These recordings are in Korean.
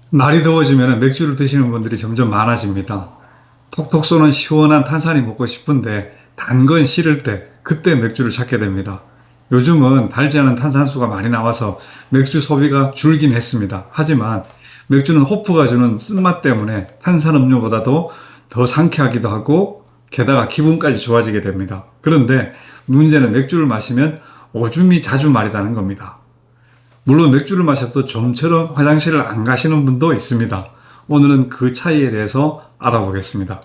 날이 더워지면 맥주를 드시는 분들이 점점 많아집니다. 톡톡 쏘는 시원한 탄산이 먹고 싶은데 단 건 싫을 때 그때 맥주를 찾게 됩니다. 요즘은 달지 않은 탄산수가 많이 나와서 맥주 소비가 줄긴 했습니다. 하지만 맥주는 호프가 주는 쓴맛 때문에 탄산음료보다도 더 상쾌하기도 하고 게다가 기분까지 좋아지게 됩니다. 그런데 문제는 맥주를 마시면 오줌이 자주 마리다는 겁니다. 물론 맥주를 마셔도 좀처럼 화장실을 안 가시는 분도 있습니다. 오늘은 그 차이에 대해서 알아보겠습니다.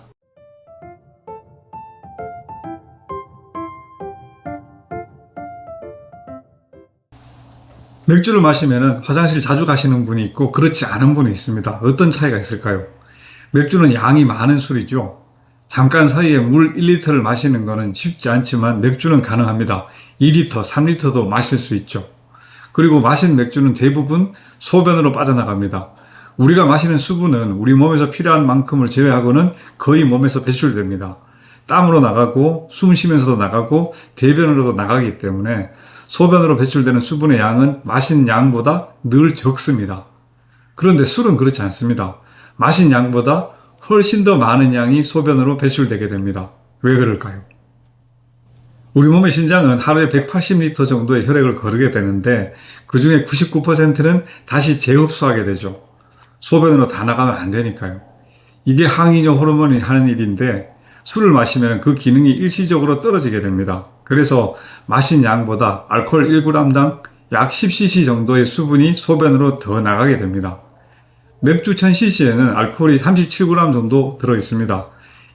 맥주를 마시면 화장실 자주 가시는 분이 있고 그렇지 않은 분이 있습니다. 어떤 차이가 있을까요? 맥주는 양이 많은 술이죠. 잠깐 사이에 물 1리터를 마시는 것은 쉽지 않지만 맥주는 가능합니다. 2리터, 3리터도 마실 수 있죠. 그리고 마신 맥주는 대부분 소변으로 빠져나갑니다. 우리가 마시는 수분은 우리 몸에서 필요한 만큼을 제외하고는 거의 몸에서 배출됩니다. 땀으로 나가고 숨 쉬면서도 나가고 대변으로도 나가기 때문에 소변으로 배출되는 수분의 양은 마신 양보다 늘 적습니다. 그런데 술은 그렇지 않습니다. 마신 양보다 훨씬 더 많은 양이 소변으로 배출되게 됩니다. 왜 그럴까요? 우리 몸의 심장은 하루에 180리터 정도의 혈액을 거르게 되는데 그 중에 99%는 다시 재흡수하게 되죠. 소변으로 다 나가면 안 되니까요. 이게 항이뇨 호르몬이 하는 일인데 술을 마시면 그 기능이 일시적으로 떨어지게 됩니다. 그래서 마신 양보다 알코올 1g당 약 10cc 정도의 수분이 소변으로 더 나가게 됩니다. 맥주 1000cc에는 알코올이 37g 정도 들어 있습니다.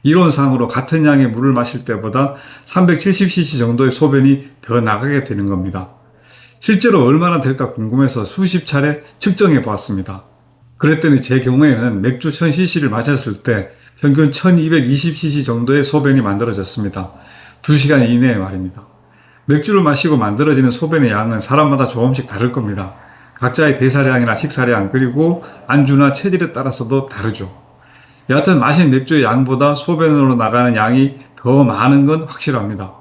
이론상으로 같은 양의 물을 마실 때보다 370cc 정도의 소변이 더 나가게 되는 겁니다. 실제로 얼마나 될까 궁금해서 수십 차례 측정해 보았습니다. 그랬더니 제 경우에는 맥주 1000cc를 마셨을 때 평균 1220cc 정도의 소변이 만들어졌습니다. 2시간 이내에 말입니다. 맥주를 마시고 만들어지는 소변의 양은 사람마다 조금씩 다를 겁니다. 각자의 대사량이나 식사량 그리고 안주나 체질에 따라서도 다르죠. 여하튼 마신 맥주의 양보다 소변으로 나가는 양이 더 많은 건 확실합니다.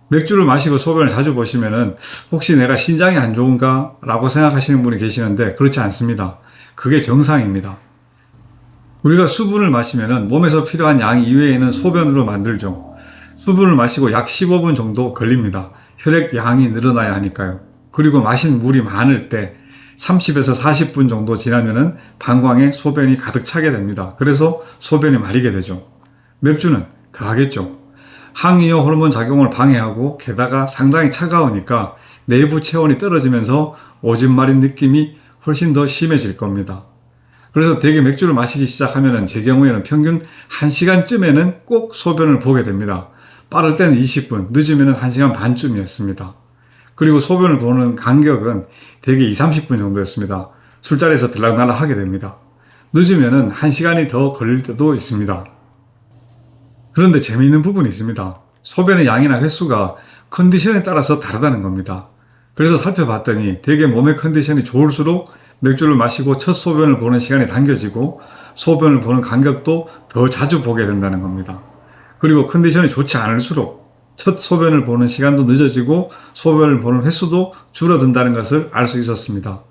맥주를 마시고 소변을 자주 보시면은 혹시 내가 신장이 안 좋은가? 라고 생각하시는 분이 계시는데 그렇지 않습니다. 그게 정상입니다. 우리가 수분을 마시면은 몸에서 필요한 양 이외에는 소변으로 만들죠. 수분을 마시고 약 15분 정도 걸립니다. 혈액 양이 늘어나야 하니까요. 그리고 마신 물이 많을 때 30에서 40분 정도 지나면은 방광에 소변이 가득 차게 됩니다. 그래서 소변이 마리게 되죠. 맥주는 더 하겠죠. 항이뇨 호르몬 작용을 방해하고 게다가 상당히 차가우니까 내부 체온이 떨어지면서 오줌 마린 느낌이 훨씬 더 심해질 겁니다. 그래서 대개 맥주를 마시기 시작하면은 제 경우에는 평균 1시간쯤에는 꼭 소변을 보게 됩니다. 빠를 때는 20분, 늦으면은 1시간 반쯤이었습니다. 그리고 소변을 보는 간격은 대개 2, 30분 정도였습니다. 술자리에서 들락날락 하게 됩니다. 늦으면은 1시간이 더 걸릴 때도 있습니다. 그런데 재미있는 부분이 있습니다. 소변의 양이나 횟수가 컨디션에 따라서 다르다는 겁니다. 그래서 살펴봤더니 대개 몸의 컨디션이 좋을수록 맥주를 마시고 첫 소변을 보는 시간이 당겨지고 소변을 보는 간격도 더 자주 보게 된다는 겁니다. 그리고 컨디션이 좋지 않을수록 첫 소변을 보는 시간도 늦어지고 소변을 보는 횟수도 줄어든다는 것을 알 수 있었습니다.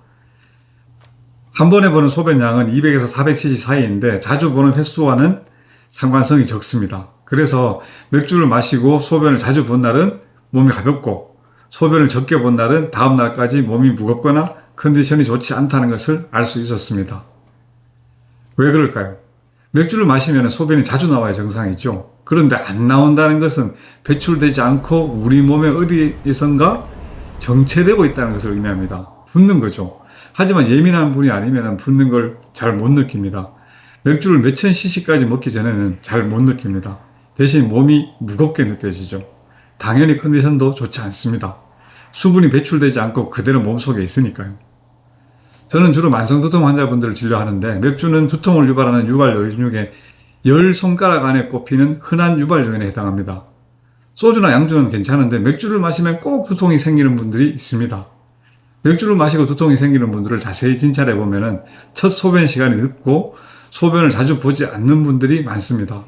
한 번에 보는 소변량은 200에서 400cc 사이인데 자주 보는 횟수와는 상관성이 적습니다. 그래서 맥주를 마시고 소변을 자주 본 날은 몸이 가볍고 소변을 적게 본 날은 다음 날까지 몸이 무겁거나 컨디션이 좋지 않다는 것을 알 수 있었습니다. 왜 그럴까요? 맥주를 마시면 소변이 자주 나와야 정상이죠. 그런데 안 나온다는 것은 배출되지 않고 우리 몸의 어디에선가 정체되고 있다는 것을 의미합니다. 붓는 거죠. 하지만 예민한 분이 아니면 붓는 걸 잘 못 느낍니다. 맥주를 몇천 cc까지 먹기 전에는 잘 못 느낍니다. 대신 몸이 무겁게 느껴지죠. 당연히 컨디션도 좋지 않습니다. 수분이 배출되지 않고 그대로 몸속에 있으니까요. 저는 주로 만성두통 환자분들을 진료하는데 맥주는 두통을 유발하는 유발 요인 중에 10손가락 안에 꼽히는 흔한 유발 요인에 해당합니다. 소주나 양주는 괜찮은데 맥주를 마시면 꼭 두통이 생기는 분들이 있습니다. 맥주를 마시고 두통이 생기는 분들을 자세히 진찰해 보면 첫 소변 시간이 늦고 소변을 자주 보지 않는 분들이 많습니다.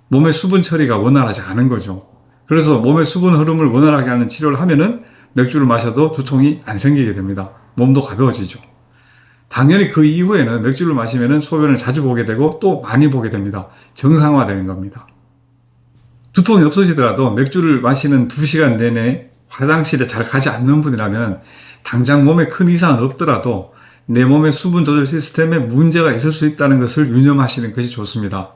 몸의 수분 처리가 원활하지 않은 거죠. 그래서 몸의 수분 흐름을 원활하게 하는 치료를 하면은 맥주를 마셔도 두통이 안 생기게 됩니다. 몸도 가벼워지죠. 당연히 그 이후에는 맥주를 마시면 소변을 자주 보게 되고 또 많이 보게 됩니다. 정상화되는 겁니다. 두통이 없어지더라도 맥주를 마시는 2시간 내내 화장실에 잘 가지 않는 분이라면 당장 몸에 큰 이상은 없더라도 내 몸의 수분 조절 시스템에 문제가 있을 수 있다는 것을 유념하시는 것이 좋습니다.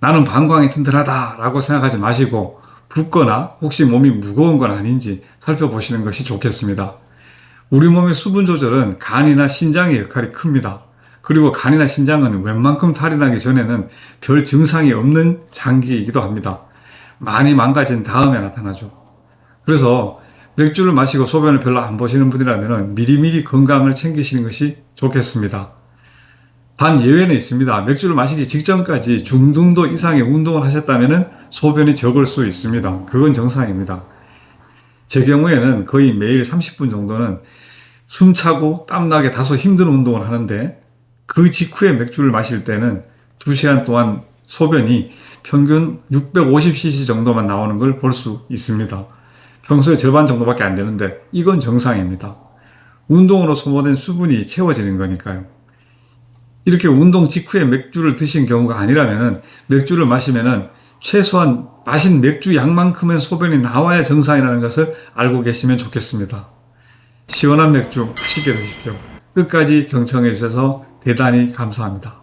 나는 방광이 튼튼하다 라고 생각하지 마시고 붓거나 혹시 몸이 무거운 건 아닌지 살펴보시는 것이 좋겠습니다. 우리 몸의 수분 조절은 간이나 신장의 역할이 큽니다. 그리고 간이나 신장은 웬만큼 탈이 나기 전에는 별 증상이 없는 장기이기도 합니다. 많이 망가진 다음에 나타나죠. 그래서 맥주를 마시고 소변을 별로 안 보시는 분이라면 미리미리 건강을 챙기시는 것이 좋겠습니다. 단 예외는 있습니다. 맥주를 마시기 직전까지 중등도 이상의 운동을 하셨다면 소변이 적을 수 있습니다. 그건 정상입니다. 제 경우에는 거의 매일 30분 정도는 숨차고 땀나게 다소 힘든 운동을 하는데 그 직후에 맥주를 마실 때는 2시간 동안 소변이 평균 650cc 정도만 나오는 걸 볼 수 있습니다. 평소에 절반 정도밖에 안 되는데 이건 정상입니다. 운동으로 소모된 수분이 채워지는 거니까요. 이렇게 운동 직후에 맥주를 드신 경우가 아니라면 맥주를 마시면 최소한 마신 맥주 양만큼의 소변이 나와야 정상이라는 것을 알고 계시면 좋겠습니다. 시원한 맥주 맛있게 드십시오. 끝까지 경청해 주셔서 대단히 감사합니다.